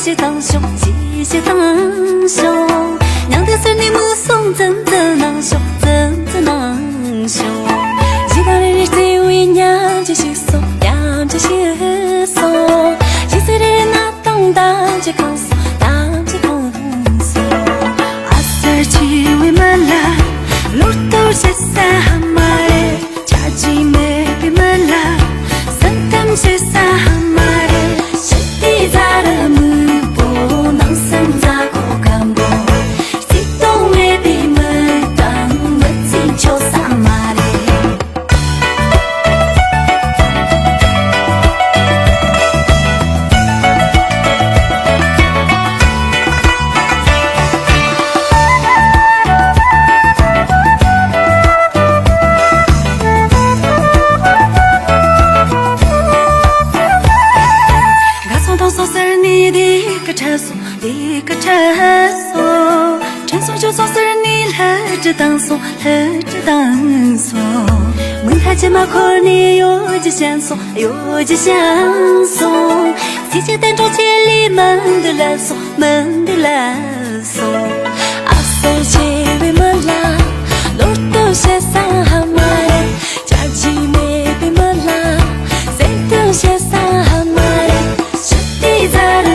些当胸，几些当胸，娘的孙女目送怎能胸，怎能胸？一个人最为娘就稀松，娘就稀松，几岁的人那当就康松，当就康松。阿三去为门啦，路都是三哈马嘞，家鸡没被门啦，三他是三哈马嘞，是地咋的木不能生咋个干不？谁都没被门当没进就三马嘞。一个陈松就送死人你来这当松，来这当松。问他这马可你有几线松，有几线松？姐姐单中千里门的来松，门的来松。阿三去为门啦，路都写三哈马嘞，家鸡没被门啦，谁都写三哈马嘞，是地咋的？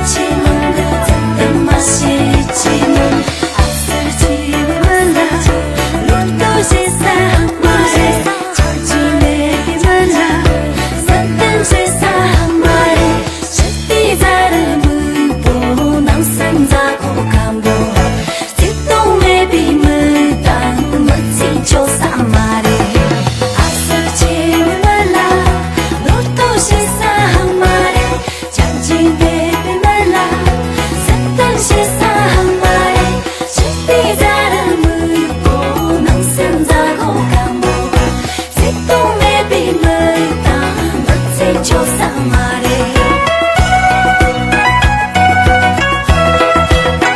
起